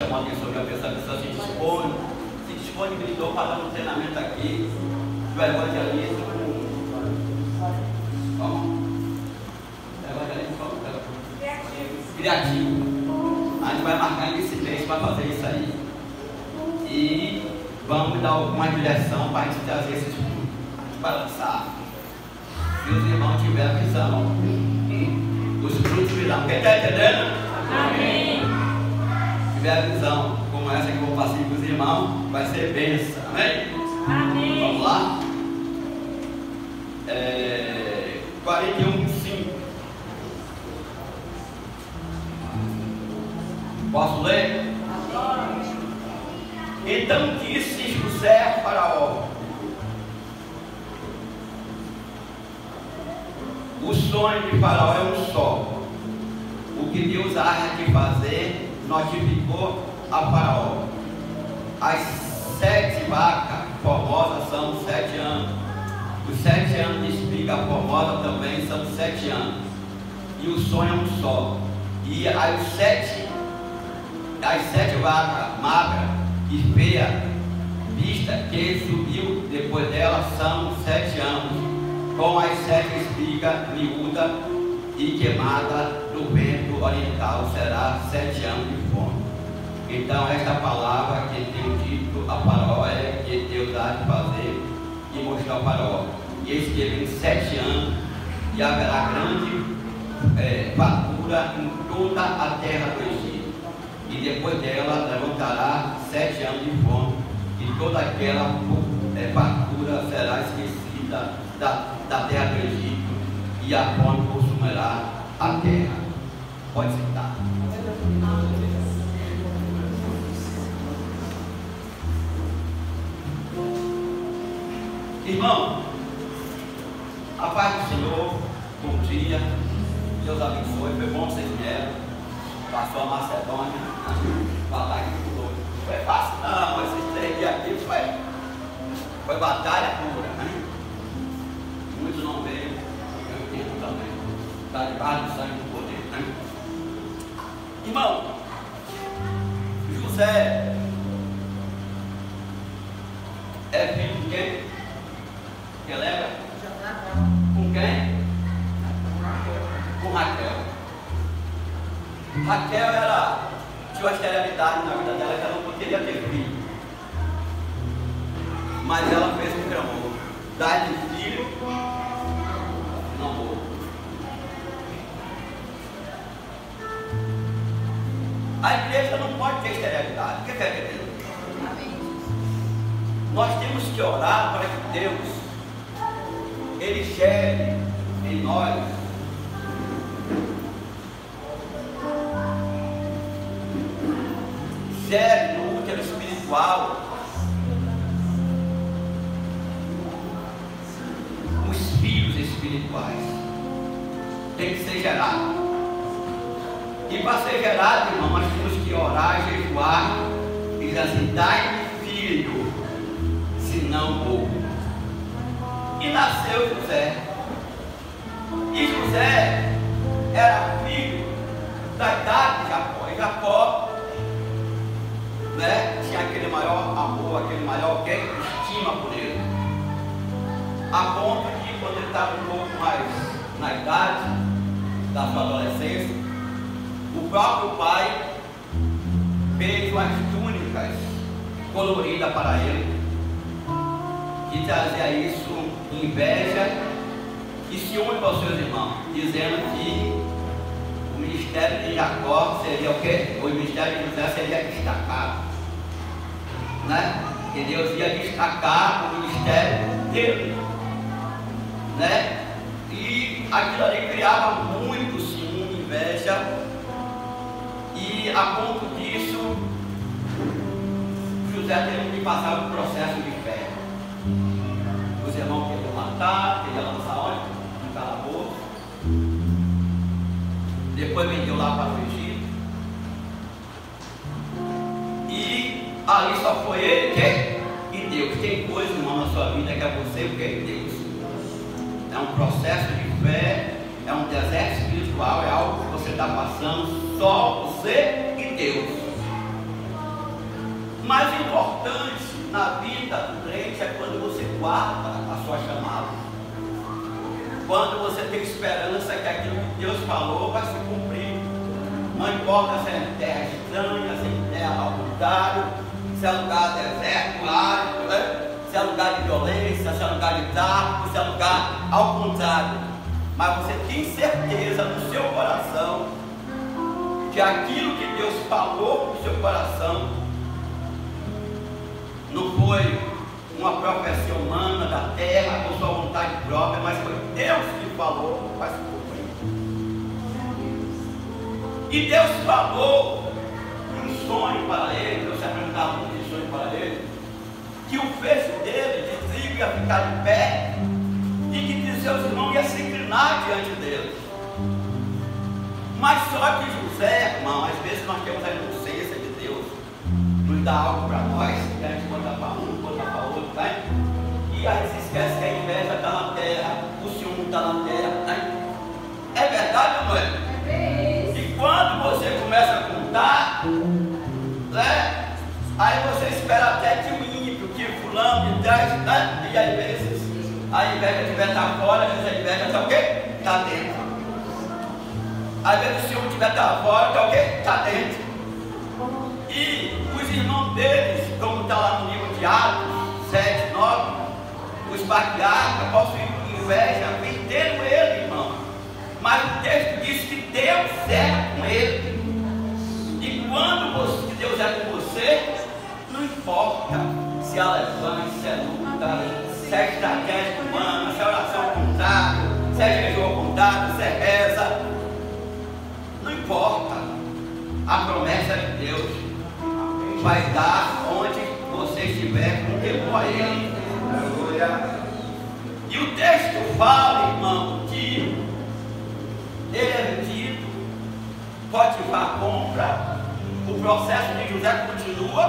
Alguém sobre a pessoa se disponibilizou para dar um treinamento aqui do evangelismo. Criativo. A gente vai marcar esse mês para fazer isso aí. E vamos dar alguma direção para a gente trazer esses frutos para lançar. Se os irmãos tiverem visão, os frutos virão. Quem está entendendo? Amém. Se tiver visão como essa que eu vou passar com os irmãos, vai ser bênção. Amém? Amém. Vamos lá? 41:5. Posso ler? Então disse José a Faraó: o sonho de Faraó é um só. O que Deus acha de fazer, notificou a Faraó. As 7 vacas formosas são 7 anos. Os 7 anos de espiga formosa também são 7 anos. E o sonho é um só. E as 7 vacas magras e feias, vista que subiu depois dela, são 7 anos, com as 7 espigas miúdas e queimadas do vento oriental, será 7 anos de fome. Então esta palavra que tem dito a Faraó é que Deus há de fazer e mostrar ao Faraó. E eis que vem 7 anos e haverá grande fartura em toda a terra do Egito. E depois dela levantará 7 anos de fome, e toda aquela fartura será esquecida da terra do Egito, e a fome consumirá a terra. Pode sentar. Irmão, a paz do Senhor, bom dia, Deus abençoe, foi bom vocês vieram, passou a Macedônia, falar aqui com todos. Foi fácil não, esses 3 dias aqui foi batalha pura, né? Muitos não veio, eu entendo também, está debaixo do sangue do poder, né? Irmão, José é filho de quem? Quem lembra? Com quem? Com Raquel. Raquel tinha uma esterilidade na vida dela que ela não poderia ter filho. Mas ela fez um clamor: dá-lhe filho, não morro. A igreja não pode ter esterilidade. O que quer dizer? Nós temos que orar para que Deus Ele gere em nós no útero espiritual os filhos espirituais. Tem que ser gerado. E para ser gerado, irmão, nós temos que orar, jejuar e dizer assim: dai-me filho, senão morro. E nasceu José. E José era filho da idade de Jacó. E Jacó, né, tinha aquele maior amor, aquele maior estima por ele. A ponto que quando ele estava um pouco mais na idade da sua adolescência, o próprio pai fez umas túnicas coloridas para ele, que trazia isso inveja e ciúme para os seus irmãos, dizendo que o ministério de Jacó seria o quê? O ministério de José seria destacado, né? Que Deus ia destacar o ministério dele, né? E aquilo ali criava muito ciúme, inveja, e a ponto disso José teve que passar um processo de fé. Os irmãos queriam matar, queriam lançar onde? No calabouço. Depois vendeu lá para o Egito. E ali só foi ele e Deus. Tem coisa, irmão, na sua vida que é você o que é Deus. É um processo de fé, é um deserto espiritual, é algo que você está passando, só você e Deus. mais importante na vida do crente é quando você guarda a sua chamada. Quando você tem esperança que aquilo que Deus falou vai se cumprir. Não importa se é terra estranha, se é terra ao contrário, se é lugar deserto, árido, né? Se é lugar de violência, se é lugar de tráfico, se é lugar ao contrário. Mas você tem certeza no seu coração que aquilo que Deus falou no seu coração não foi uma profecia humana da terra, com sua vontade própria, mas foi Deus que falou, vai se cumprir. E Deus falou um sonho para ele, Deus se apresentava um sonho para ele, que o feixe dele de trigo ia ficar de pé e que seus irmãos iam se inclinar diante dele. Mas só que José, irmão, às vezes nós temos a inocência de Deus, nos dá algo para nós, e a gente conta para um, conta para outro, tá? E aí se esquece que a inveja está na terra, o ciúme está na terra, tá? É verdade ou não é? E quando você começa a contar, né? Aí você espera até que o ímpio, que fulano de trás, né? E às vezes a inveja estiver estar fora, às vezes a inveja está o quê? Está dentro. Às vezes o ciúme estiver estar fora, está o quê? Está dentro. E os irmãos deles, como está lá no livro de Atos 7, 9, os patriarcas possuíam inveja, venderam ele, irmão. Mas o texto diz que Deus é com ele. E quando Deus é com você, não importa se é levante, se é luta, se é estratégia humana, se é oração ao contrário, se é jejum ao contrário, se é reza. Não importa. A promessa de Deus vai dar onde você estiver com temor a Ele. E o texto fala, irmão, que ele é vendido, Potifar compra, o processo de José continua.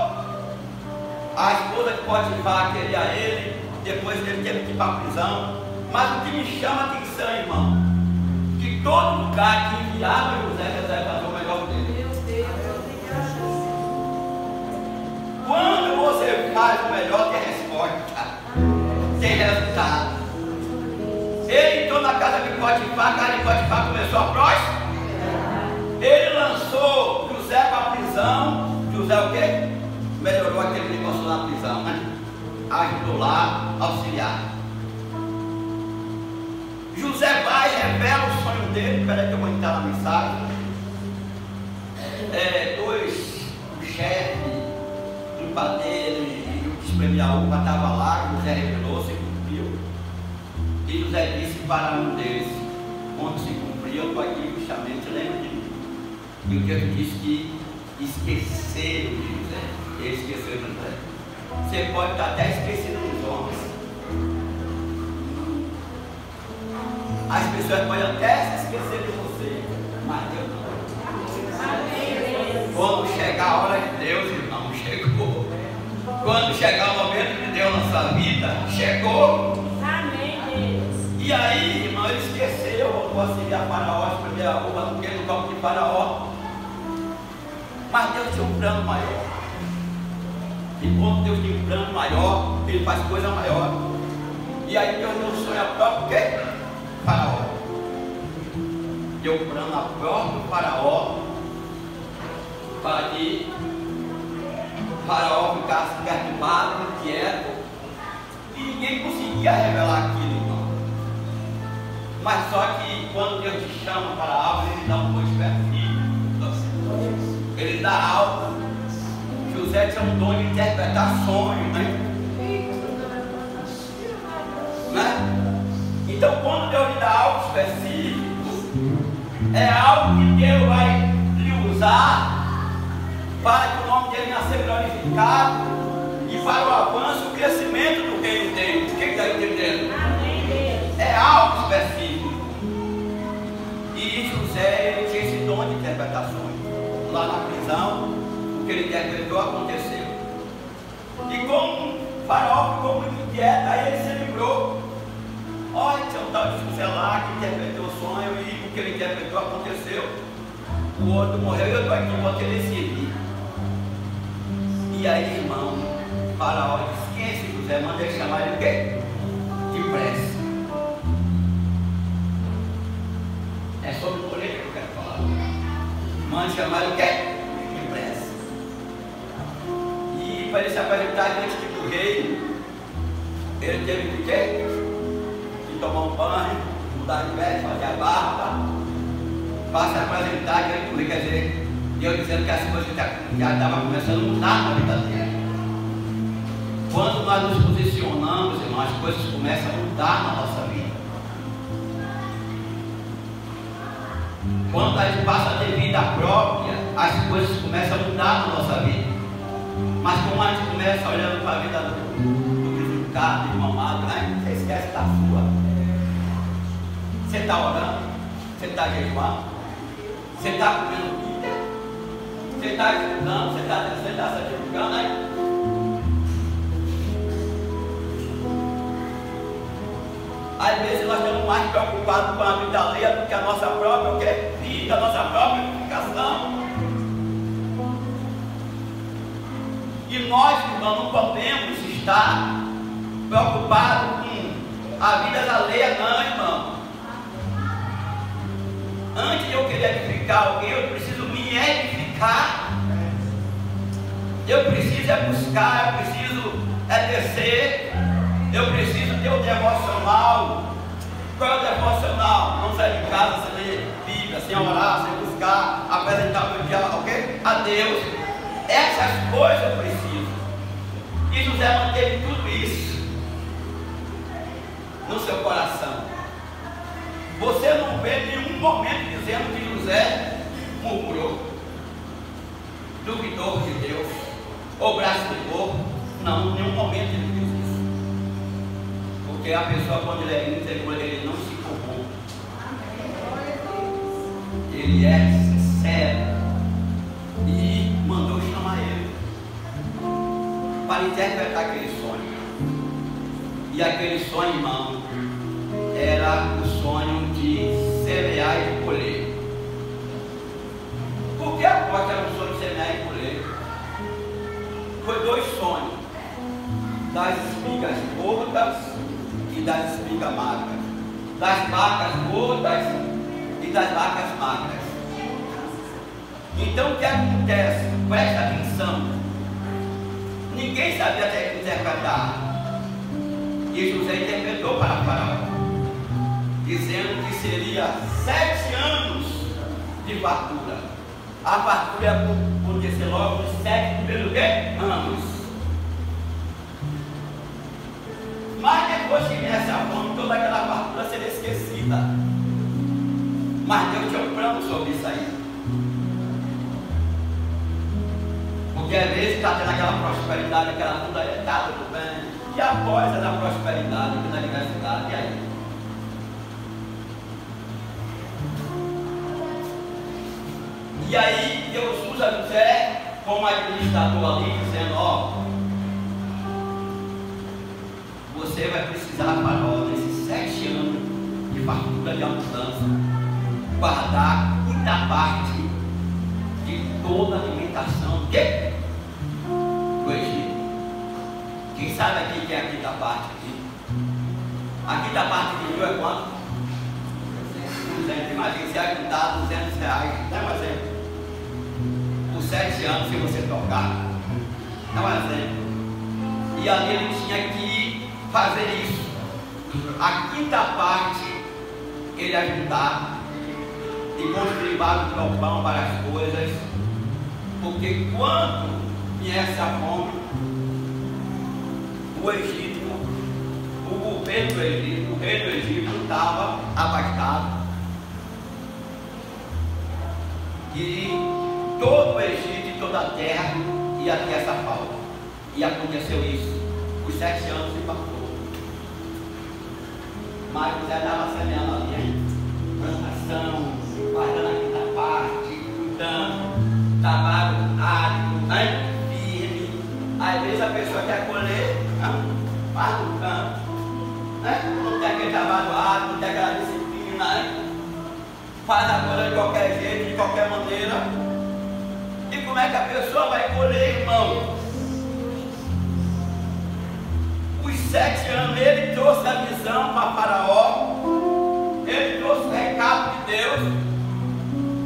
A esposa de Potifar queria ele, depois ele teve que ir para a prisão. Mas o que me chama a atenção, irmão, que todo lugar que enviava José fazer o melhor dele. Quando você faz o melhor, tem resposta, tem resultado. Ele entrou na casa de Potifar, a casa de Potifar começou a prosperar. Ele lançou José para a prisão. José o quê? Melhorou aquele negócio lá na prisão, né? Ajudou lá, auxiliar. José vai e revela o sonho dele. Espera que eu vou entrar na mensagem. Dois chefes, um padeiro e o que espremia a uva estavam lá. José revelou, se cumpriu. E José disse para um deles: quando se cumpriu, eu estou aqui justamente, lembra de mim. E o texto diz que esqueceram de José. Eles esqueceram de José. Você pode estar até esquecido dos homens. As pessoas podem até se esquecer de você, mas Deus não. Quando chegar a hora de Deus, irmão, chegou. Quando chegar o momento de Deus na sua vida, chegou. E aí, irmão, ele esqueceu, voltou a auxiliar Faraó, espremer a uva no quê? No copo de Faraó. Mas Deus tinha um plano maior. E quando Deus tem um plano maior, Ele faz coisa maior. E aí Deus deu um sonho a próprio quê? Faraó. Deu um plano a próprio Faraó, para que Faraó ficasse perturbado, inquieto, e ninguém conseguia revelar aquilo, irmão. Mas só que quando Deus te chama para algo, Ele dá um bom espertinho. Ele dá algo. José tinha um dom de interpretar sonhos, né? Então, quando Deus lhe dá algo específico, é algo que Deus vai lhe usar para que o nome dele venha a ser glorificado e para o avanço e o crescimento do reino dele. O que está entendendo? É algo específico. E José, ele tinha esse dom de interpretações. Lá na prisão, o que ele interpretou aconteceu. E como o Faraó ficou muito inquieto, aí ele se lembrou: olha, tinha um tal de José lá que interpretou o sonho e o que ele interpretou aconteceu. O outro morreu e eu estou aqui, vou querer seguir. E aí, irmão, Faraó disse: quem é esse José? Manda ele chamar ele o quê? Depressa. É sobre o colete que eu quero falar. Manda chamar ele o quê? Depressa. E para ele se apresentar diante do rei, ele teve que quê? De tomar um banho, mudar de veste, fazer a barba, para se apresentar diante do rei. Quer dizer, Deus dizendo que as coisas já estavam começando a mudar na vida dele. Quando nós nos posicionamos, irmão, as coisas começam a mudar na nossa vida. Quando a gente passa a ter vida própria, as coisas começam a mudar na nossa vida. Mas como a gente começa olhando para a vida do Ricardo, do irmão amado, você esquece da sua. Você está orando, você está jejuando, você está comendo Bíblia, você está estudando, você está se santificando, né? Às vezes nós estamos mais preocupados com a vida alheia do que a nossa própria vida, a nossa própria edificação. E nós, irmão, não podemos estar preocupados com a vida alheia, não, irmão. Antes de eu querer edificar alguém, eu preciso me edificar. Eu preciso buscar, eu preciso descer. Eu preciso ter o devocional. Qual é o devocional? Não sair de casa sem ler Bíblia, sem orar, sem buscar, apresentar o meu dia a Deus. Essas coisas eu preciso. E José manteve tudo isso no seu coração. Você não vê nenhum momento dizendo que José murmurou, duvidou de Deus, ou blasfemou. Não, em nenhum momento ele diz isso. Porque a pessoa, quando ele é íntegro, ele não se corrompe. Ele é sincero. E mandou chamar ele para interpretar aquele sonho. E aquele sonho, irmão, era o sonho de semear e de colher. Por que após era o sonho de semear e colher? Foi dois sonhos: das espigas gordas e das espigas magras, das vacas gordas e das vacas magras. Então o que acontece? Presta atenção. Ninguém sabia até interpretar. E José interpretou para Faraó, dizendo que seria 7 anos de fartura. A fartura podia ser logo nos 7 primeiros anos. Mas depois que viesse a fome, toda aquela fartura seria esquecida. Mas Deus tinha um plano sobre isso aí. Porque às vezes está tendo aquela prosperidade, aquela tudo aí, está tudo bem. E após essa prosperidade aqui na universidade, e aí? E aí Deus usa José como administrador ali, dizendo: ó, você vai precisar, Faraó, nesses 7 anos de fartura de abundância, guardar muita parte de toda a alimentação do Egito. Quem sabe aqui que é a quinta parte aqui? A quinta parte de mil é quanto? 200. Imagina se ajudar R$200, não é um exemplo? Por 7 anos, se você tocar, não é um exemplo? E ali ele tinha que fazer isso. A quinta parte ele ajudar e construir vários galpão, várias coisas, porque quando viesse a fome, o Egito, o governo do Egito, o rei do Egito estava abastado. E todo o Egito e toda a terra ia ter essa falta. E aconteceu isso. Os 7 anos se passou. Mas José estava semeando ali, plantação, guardando a quinta parte, cuidando, trabalho árido, firme. Às vezes a pessoa quer colher, faz no campo, não tem aquele trabalho árido, não tem aquela disciplina, faz a coisa de qualquer jeito, de qualquer maneira. E como é que a pessoa vai colher, irmão? 7 anos ele trouxe a visão para Faraó, ele trouxe o recado de Deus,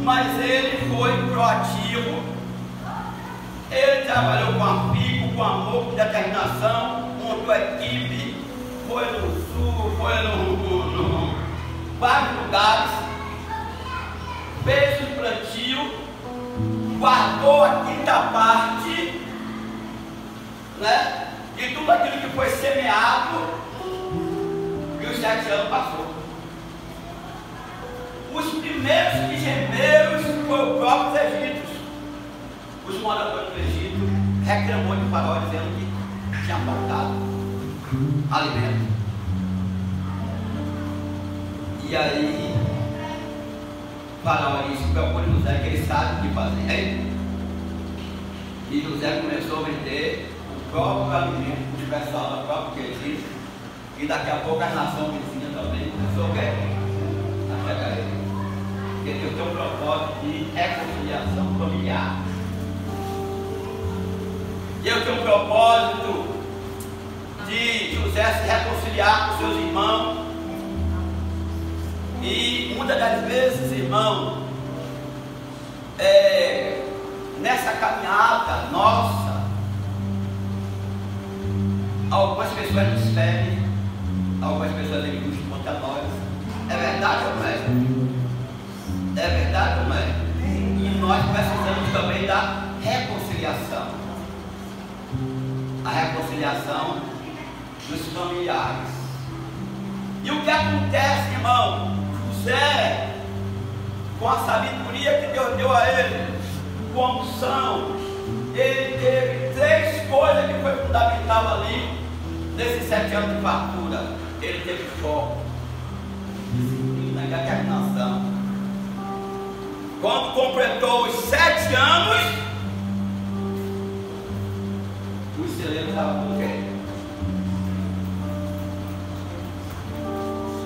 mas ele foi proativo, ele trabalhou com afinco, com amor, com determinação, montou a equipe, foi no sul, foi no vários lugares, fez o plantio, guardou a quinta parte, né, de tudo aquilo que foi semeado, e os 7 anos passou. Os primeiros que gemeram foram os próprios egípcios. Os moradores do Egito reclamou de Faraó dizendo que tinha faltado alimento. E aí Faraó disse: procure José, que ele sabe o que fazer. E José começou a vender o próprio alimento para o pessoal da própria Egito. E daqui a pouco a nação vizinha também começou a chegar a ele. Porque Deus tem um propósito de reconciliação familiar. Deus tem um propósito de José se reconciliar com seus irmãos. E muitas das vezes, irmão, nessa caminhada nossa, algumas pessoas nos ferem, algumas pessoas encostam contra nós. É verdade ou não é? É verdade ou não é? E nós precisamos também da reconciliação. A reconciliação dos familiares. E o que acontece, irmão? José, com a sabedoria que Deus deu a ele, com a unção, ele teve 3 coisas que foi fundamental ali, nesses 7 anos de fartura. Ele teve foco, disciplina, determinação. Quando completou os 7 anos, os celeiros estavam com quem?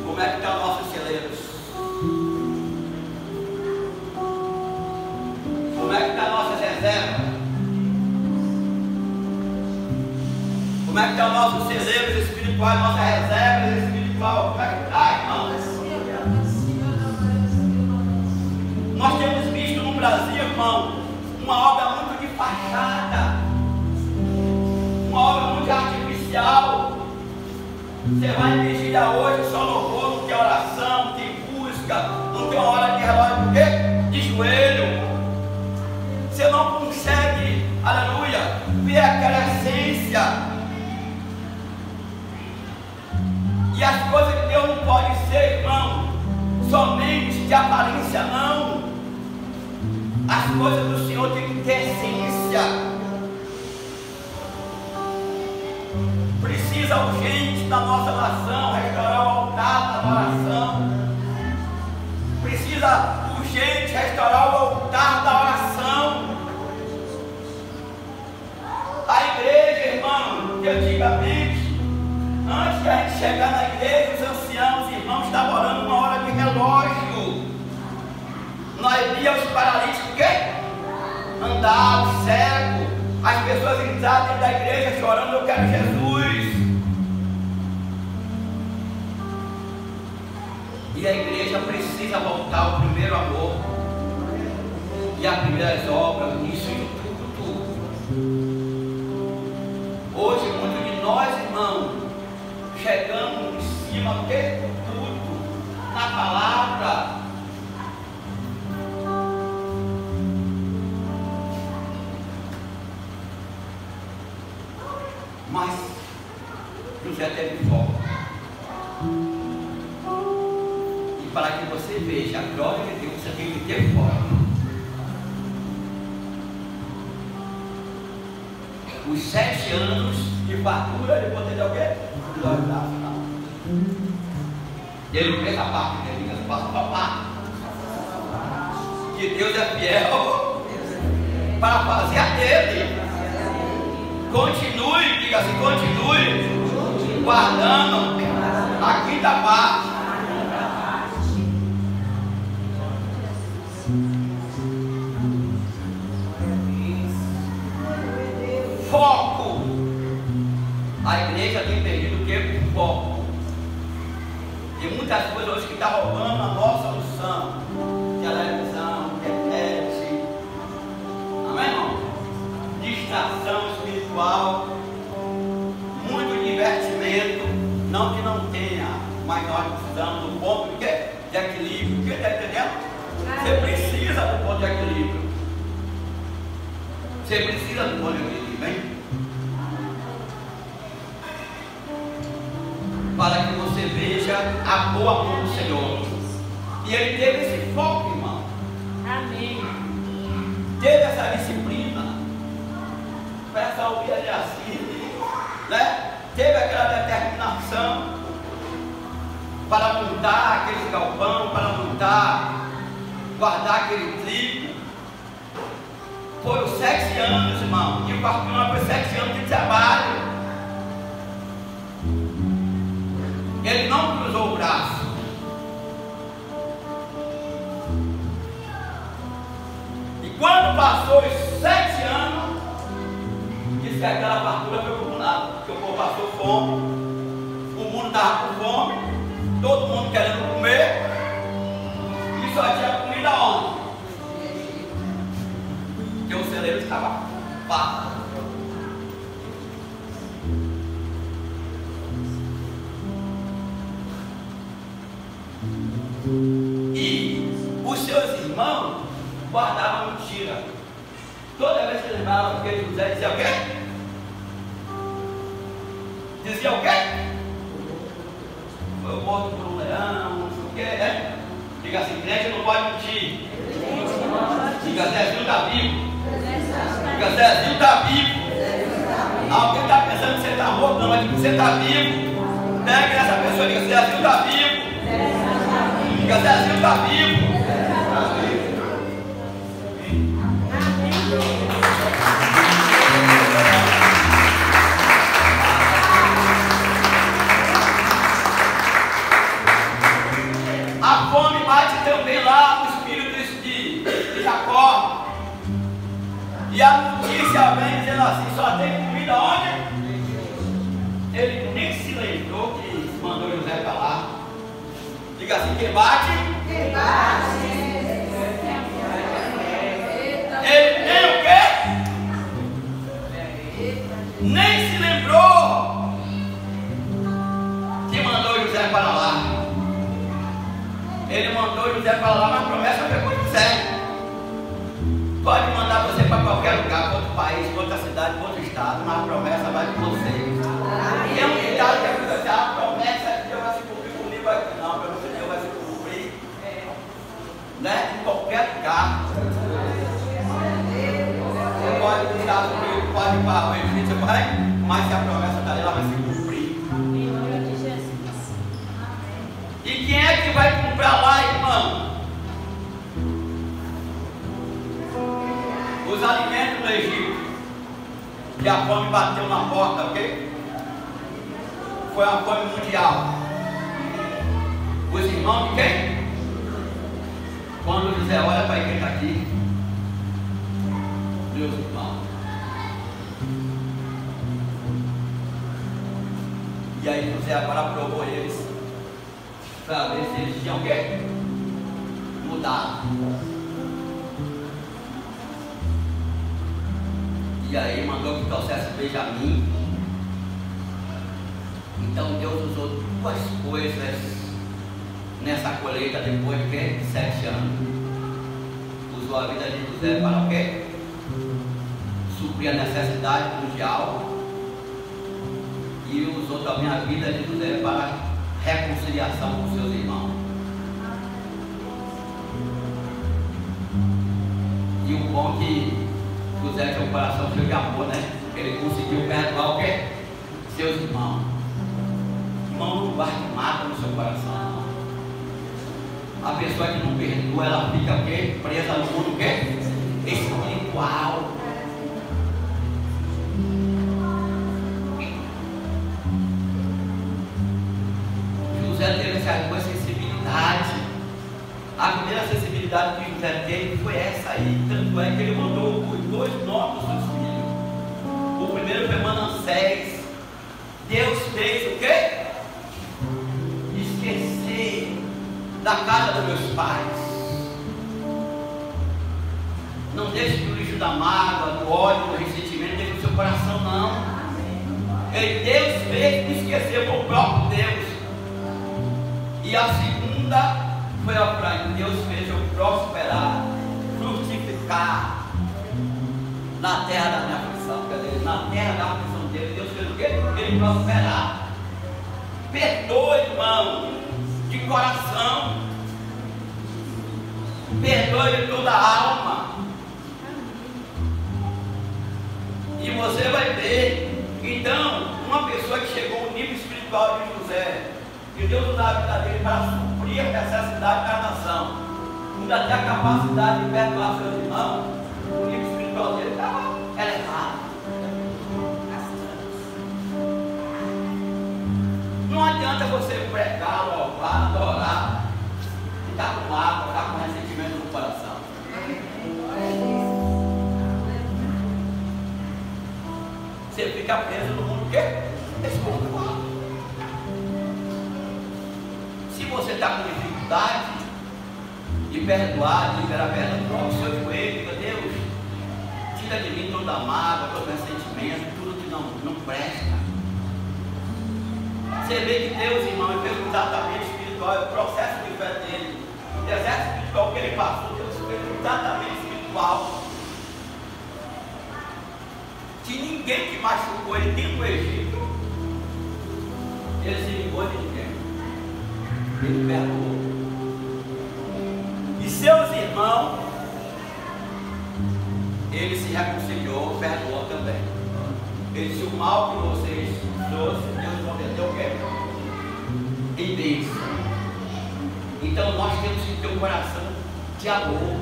Como é que estão nossos celeiros? Como é que estão nossas reservas? Como é que estão nossos celeiros espirituais, nossas reservas espirituais? Como é que está, irmão? Nós temos visto no Brasil, irmão, uma obra muito de fachada, uma obra muito artificial. Você vai em vigília hoje, só louvor, não tem oração, não tem música, não tem uma hora de relógio, por quê? De joelho. Você não consegue, aleluia, ver aquela essência. E as coisas de Deus não podem ser, irmão, somente de aparência, não. As coisas do Senhor têm que ter essência. Precisa urgente da nossa nação restaurar o altar da adoração. Precisa urgente restaurar o altar da oração. A igreja, irmão, que antigamente, antes de a gente chegar na igreja, os anciãos, irmãos, estavam orando uma hora de relógio. Nós víamos os paralíticos, o quê? Andar, os cegos, as pessoas entraram dentro da igreja chorando: eu quero Jesus. E a igreja precisa voltar ao primeiro amor e às primeiras obras, isso em tudo. Hoje, muitos de nós, irmãos, chegamos em cima do que? Tudo, na palavra. Mas José teve foco. E para que você veja a glória de Deus, você tem que ter foco. Os 7 anos de fartura, ele poderia o quê? Glória a Deus. Ele fez a parte dele, ele passa para a parte. Que Deus é fiel para fazer a dele. Continue, diga assim, continue guardando a quinta parte. Foco. A igreja tem perdido o que? foco. E muitas coisas hoje que estão roubando a nossa unção. Televisão, internet. Amém, irmão? Distração espiritual. Muito divertimento. Não que não tenha, mas nós precisamos do ponto de equilíbrio. Quem está entendendo? Você precisa do ponto de equilíbrio. Você precisa do ponto de equilíbrio, hein? Para que você veja a boa mão do Senhor. E ele teve esse foco, irmão. Amém. Teve essa disciplina. Peça ouvir ele assim, né? Teve aquela determinação para montar aquele galpão, para montar, guardar aquele trigo. Foram 7 anos, irmão. E o pastor foi 7 anos de trabalho. Ele não cruzou o braço. E quando passou os 7 anos, disse que aquela fartura foi para um lado, porque o povo passou fome, o mundo estava com fome, todo mundo querendo comer, e só tinha comida onde? Porque o celeiro estava parado. E os seus irmãos guardavam mentira. Toda vez que lembravam que José dizia o quê? Dizia o quê? Foi morto por um leão, não sei o quê, né? Diga assim, crente não pode mentir. Diga, Zezinho está vivo. Diga, Zezinho está vivo. Alguém está pensando que você está morto, não, mas que você está vivo. Pegue essa pessoa e diga, Zezinho está vivo. Diga, Zezinho está vivo. A fome bate também lá no espírito de Jacó. E a notícia vem dizendo assim, só tem comida onde? Ele nem se lembrou que mandou José para lá. Diga assim, quem bate? Quem bate? Ele nem o quê? Nem se lembrou que mandou José para lá. Ele mandou José para lá, mas a promessa foi com José. Pode mandar você para qualquer lugar, para outro país, para outra cidade, para outro estado, mas a promessa vai com você. E é um ditado que a pessoa diz, a promessa de Deus vai se cumprir comigo aqui. Não, a promessa de Deus vai se cumprir, né? Em qualquer lugar. Você pode ir para os Estados Unidos, pode ir para o Egito, você vai, mas se a promessa está ali, ela vai se cumprir. Em nome de Jesus. E quem é que vai comprar lá, irmão? Os alimentos do Egito. Que a fome bateu na porta, ok? Foi uma fome mundial. Os irmãos de quem? Quando José olha para quem está aqui, meus irmãos. E aí José agora provou eles para ver se eles tinham o quê? Mudado. E aí mandou que trouxesse Benjamim. Então Deus usou 2 coisas nessa colheita depois de quê? 7 anos. Usou a vida de José para o quê? Suprir a necessidade mundial. E usou também a vida de José para reconciliação com seus irmãos. E o bom que José tinha um coração cheio de amor, né? Ele conseguiu perdoar o quê? Seus irmãos. Irmão, não guarde nada no seu coração. A pessoa que não perdoa, ela fica o quê? Presa no mundo o quê? Espiritual. José teve essa sensibilidade. A primeira sensibilidade que José teve foi essa aí. Tanto é que ele mandou os 2 nomes dos seus filhos. O primeiro foi Manassés. Deus fez o quê? da casa dos meus pais. Não deixe que o lixo da mágoa, do ódio, do ressentimento deixe no seu coração, não. Deus fez me esquecer com o próprio Deus. E a segunda foi a praia. Deus fez eu prosperar, frutificar na terra da minha aflição. Quer dizer, na terra da aflição dele, Deus fez o quê? Ele prosperar. Perdoe, irmão, de coração. Perdoe de toda a alma. E você vai ver. Então, uma pessoa que chegou ao nível espiritual de José, que Deus usou a vida dele para suprir a necessidade da nação, ainda tem a capacidade de perdoar seus irmãos, o nível espiritual dele estava elevado. Não adianta você pregar, louvar, adorar, e estar com mágoa, estar com ressentimento no coração. Você fica preso no mundo o quê? Espiritual. Se você está com dificuldade de perdoar, de liberar perdão, coloque o seu joelho, diga: Deus, tira de mim toda a mágoa, todo ressentimento, tudo que não presta. Você vê que Deus, irmão, ele fez um tratamento espiritual, é o processo de fé dele, o deserto espiritual que ele passou, Deus fez um tratamento espiritual. Que ninguém que machucou ele, nem no Egito, ele se ligou de ninguém. Ele perdoou. E seus irmãos, ele se reconciliou, perdoou também. Ele disse: o mal que vocês trouxeram, Deus prometeu o quê? Em bênção. Então nós temos que ter um coração de amor.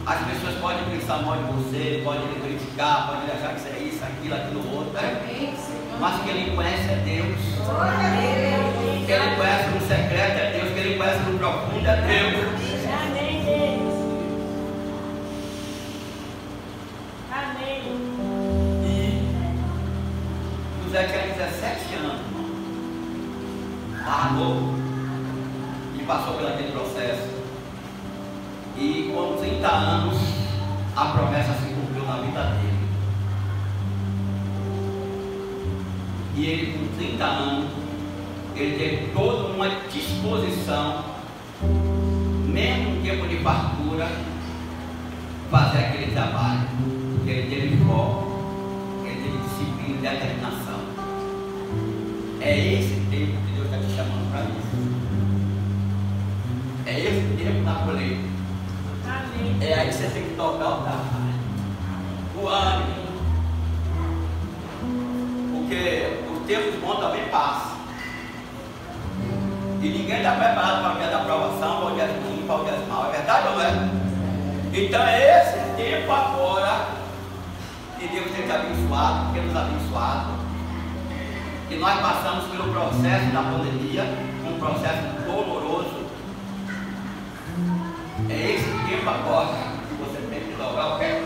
As pessoas podem pensar mal de você, podem lhe criticar, podem achar que isso é isso, aquilo, outro, né? Mas quem ele conhece é Deus. Quem ele conhece no secreto é Deus. Quem ele conhece no profundo é Deus. Amém, Deus. Amém. E José tinha 17 anos, largou e passou pelo aquele processo. E com 30 anos, a promessa se cumpriu na vida dele. E ele, com 30 anos, ele teve toda uma disposição, mesmo em tempo de fartura, fazer aquele trabalho. Ele teve foco, ele teve disciplina e determinação. É esse tempo que Deus está te chamando para isso. É esse tempo da colheita. É aí que você tem que tocar o trabalho, o ânimo, porque os tempos bons também passam, e ninguém está preparado para o dia da aprovação, para o dia ruim, para o dia mal, é verdade ou não é? Então é esse tempo agora que Deus tem te abençoado, que tem nos abençoado, que nós passamos pelo processo da pandemia, um processo doloroso. É esse tempo agora que você tem que dobrar o pé.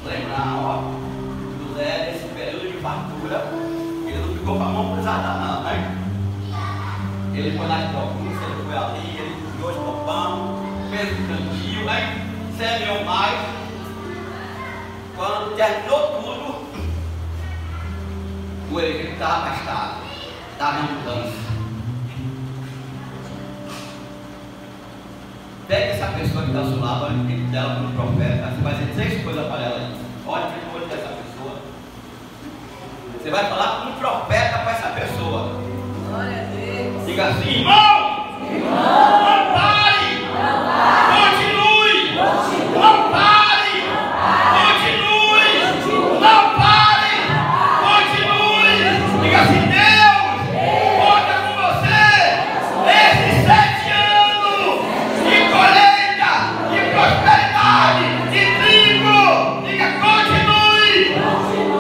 Lembrar, ó, José, nesse período de fartura, ele não ficou com a mão cruzada, não, né? Ele foi nas províncias, ele foi ali, ele criou o pão, fez o cantil, né? Semeou mais. Quando terminou tudo, o Egito estava afastado, estava em mudança. Pega essa pessoa que está ao seu lado, olha o tempo dela para o profeta. Você vai dizer 3 coisas para ela aí. Olha o olho dessa pessoa. Você vai falar como um profeta para essa pessoa. Glória a Deus. Diga assim: irmão, não pare, continue, não pare, continue, não pare, continue. Diga assim: Deus, conta com você. Esses 7 anos de colheita, de prosperidade, de trigo. Diga: continue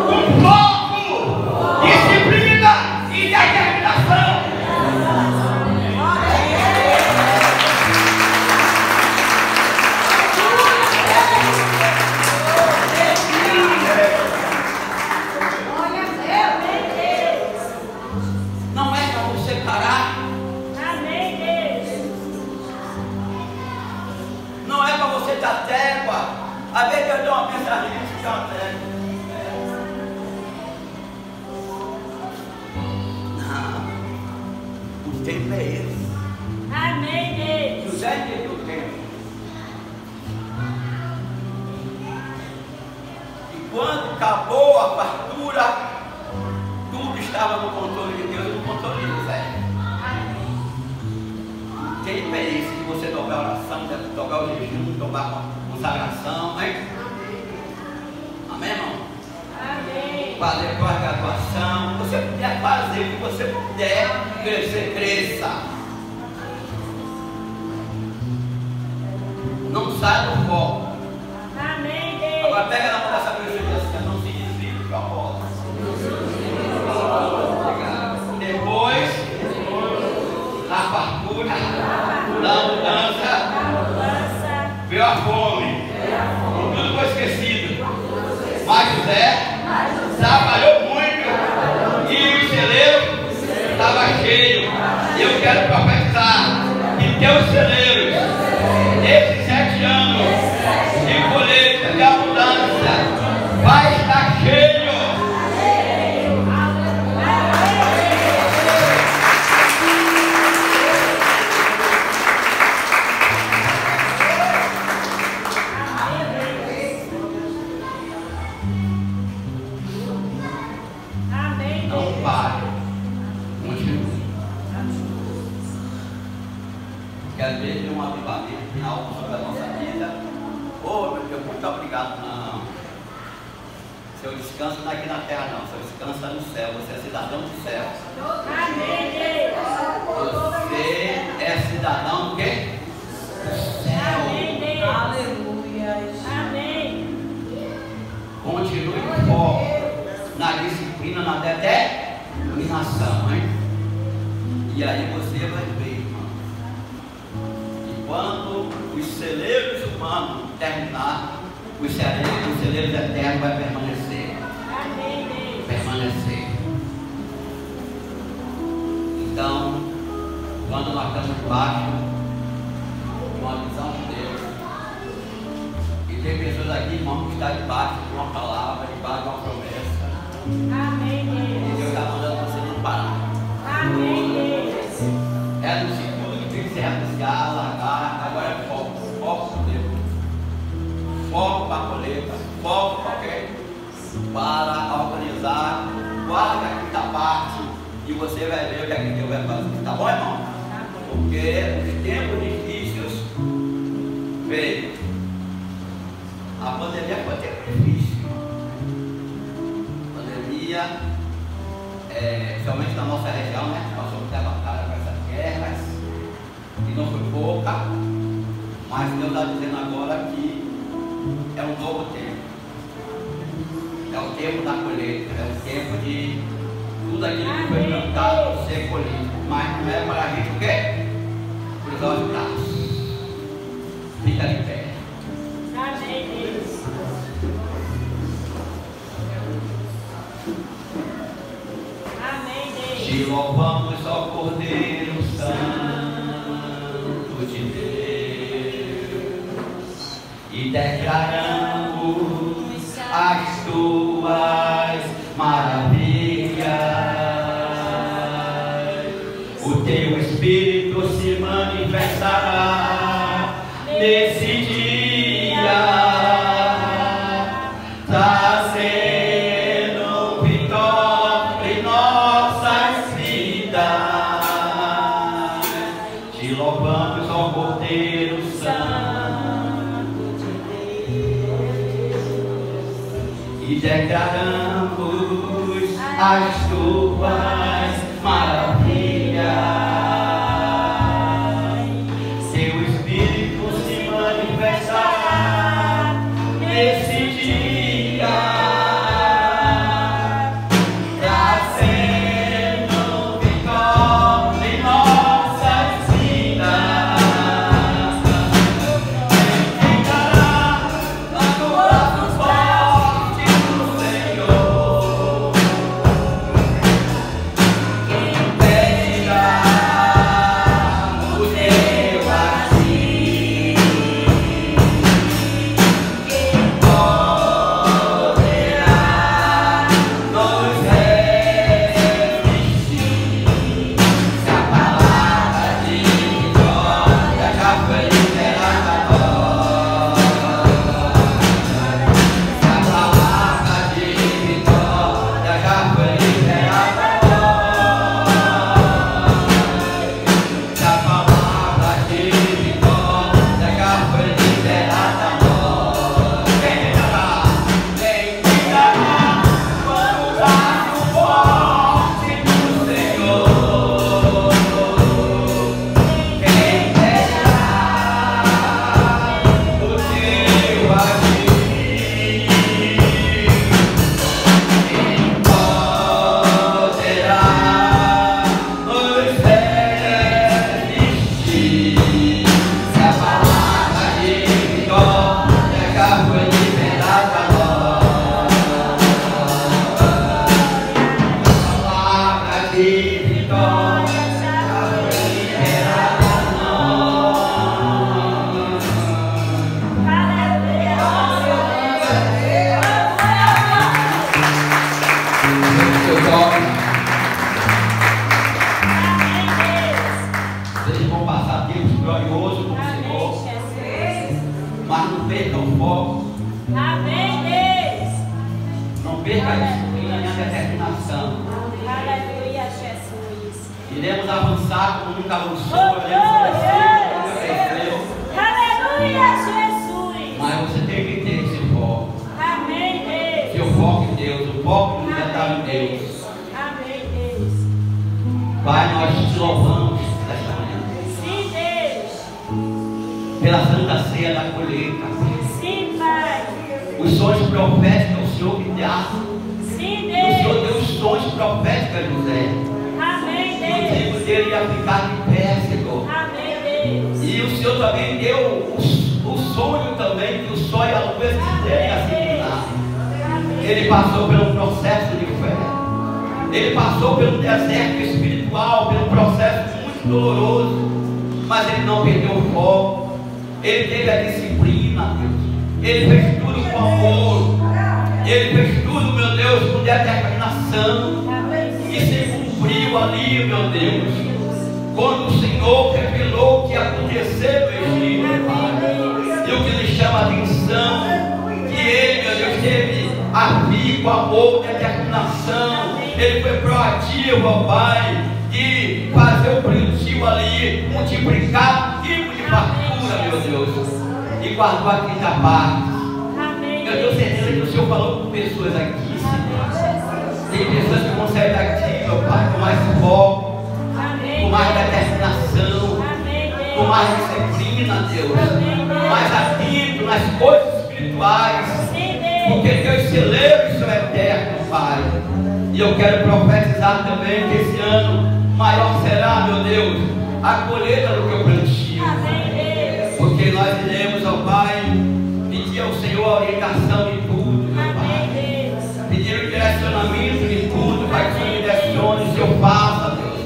com foco, disciplina e determinação. canto, né? Não. O tempo é esse. Amém, Deus. José entendeu o tempo. E quando acabou a fartura, tudo estava no controle de Deus e no controle de José. O tempo é esse de você tocar a oração, de tocar o jejum, tocar a consagração, hein? Amém, irmão? Amém. Fazer a tua graduação, você puder fazer o que você puder, crescer, cresça. Não sai do foco. Amém, Deus. Agora pega na mão dessa pessoa e diz assim, não se desvie do propósito. Depois da fartura, da mudança, veio a fome. Tudo foi esquecido. Mas José trabalhou muito e o celeiro estava cheio. E eu quero profetizar que teus celeiros, esses 7 anos de colheita, de abundância, vai estar cheio. Amém, Não Deus. pare. Continue. Que às vezes um avivamento tem algo sobre a nossa vida. Oh, meu Deus, muito obrigado. Não. Seu descanso não é aqui na terra, não. Seu descanso é no céu. Você é cidadão do céu. Amém, Deus. Você é cidadão do quê? Do céu. Amém, Deus. Aleluia. Amém. Continue com foco na disciplina, na determinação, hein? E aí você vai ver, irmão. E quando os celeiros humanos terminar, os celeiros eternos vai permanecer. Amém, Deus. Permanecer. Então, quando nós estamos debaixo de uma visão de Deus, e tem pessoas aqui, irmão, que estão debaixo de uma palavra, debaixo de uma promessa, Amém, e Deus. Deus está mandando você não parar. Amém, Deus. É no segundo que tem que se renunciar, largar, agora é foco, foco com Deus. Foco para a colheita, foco para quê? Para organizar, guarda a quinta parte e você vai ver o que é que Deus vai fazer. Tá bom, irmão? Porque os tempos difíceis veio. A pandemia foi um tempo difícil. A pandemia, somente na nossa região, né? Nós somos levantados com essas guerras, e não foi pouca, mas Deus está dizendo agora que é um novo tempo. É o tempo da colheita, é o tempo de tudo aquilo que foi plantado ser colhido. Mas não é para a gente o quê? Cruzar os braços. Fica de pé. Amém, Deus. Amém, Deus. Te louvamos, ó Cordeiro Santo de Deus, e declaramos as tuas maravilhas. O teu Espírito se manifestará nesse dia, trazendo vitória em nossas vidas. Te louvamos, ó Cordeiro Santo de Deus, e declaramos as tuas maravilhas. Seu Espírito se manifestará nesse dia, trazendo vitória em nossas vidas. Ficará no braço forte do Senhor. Quem perca a disciplina e a determinação. Aleluia, Jesus. Iremos avançar como nunca avançou. Aleluia, Jesus. Mas você tem que ter esse foco. Amém, Deus. Seu foco em Deus, o foco no detalhe em Deus. Amém, Deus. Pai, nós te louvamos nesta manhã. Sim, Deus. Pela santa ceia da colheita. Sim, Pai. Os sonhos proféticos o Senhor que dá. Sim, O Senhor Deus. deu os sonhos proféticos a José. Amém, O Deus. trigo dele ia ficar de pé, Senhor. Amém, Deus. E o Senhor também deu o sonho também, que o sol e a lua quiserem assinar. Ele passou pelo processo de fé. Ele passou pelo deserto espiritual, pelo processo muito doloroso. Mas ele não perdeu o foco. Ele teve a disciplina, Deus. Ele fez tudo com amor. Ele fez tudo, meu Deus, com determinação. E se cumpriu ali, meu Deus. Quando o Senhor revelou o que ia acontecer no Egito, Pai. E o que lhe chama a atenção, que ele, meu Deus, teve avigo, amor, determinação. Ele foi proativo, ó Pai, de fazer o plantio ali, multiplicar tipo de fartura, meu Deus. E guardou a quinta parte. Eu tenho certeza que o Senhor falou com pessoas aqui, Senhor. Tem pessoas que vão sair daqui, meu Pai, com mais foco, com mais determinação, com mais disciplina, Deus, mais atento nas coisas espirituais, porque Deus celebra isso é eterno, Pai. E eu quero profetizar também que esse ano maior será, meu Deus, a colheita do que eu plantio, porque nós iremos, ó Pai, pedir ao Senhor a orientação de tudo, meu Pai, pedir o direcionamento de tudo, Pai, que o Senhor direcione, o Senhor faça, Deus.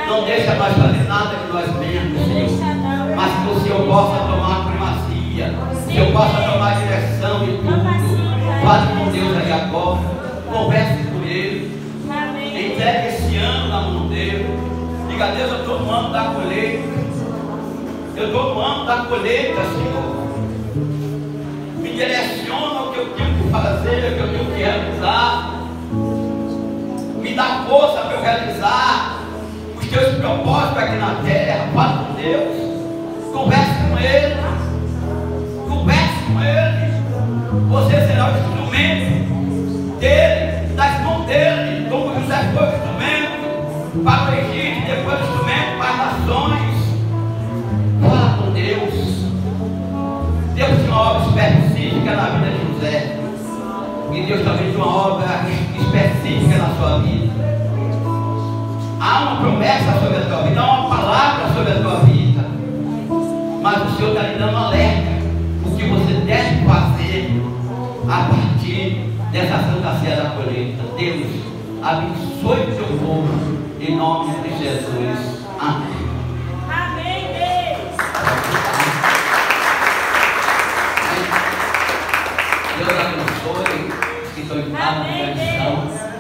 Não deixa nós fazer nada de nós mesmos, Senhor, mas que o Senhor possa tomar primazia, que o Senhor possa tomar direção de tudo. Fale com Deus aí agora, converse com Ele, entregue esse ano na mão dele. Diga a Deus, eu estou no ano da colheita, eu estou no ano da colheita, Senhor. Me direciona o que eu tenho que fazer, o que eu tenho que realizar. Me dá força para eu realizar os teus propósitos aqui na terra. Fala com Deus, converse com Ele, converse com Ele. Você será o instrumento dele, das mãos dele, como José foi o instrumento para o Egito, depois o instrumento para as nações. Fala com Deus. Deus tem uma obra específica na vida de José, e Deus também tem uma obra específica na sua vida. Há uma promessa sobre a tua vida, há uma palavra sobre a tua vida, mas o Senhor está lhe dando alerta o que você deve fazer a partir dessa santa ceia da colheita. Deus abençoe o seu povo em nome de Jesus. Amém. Amém, Deus. Deus abençoe os que estão em casa na transmissão.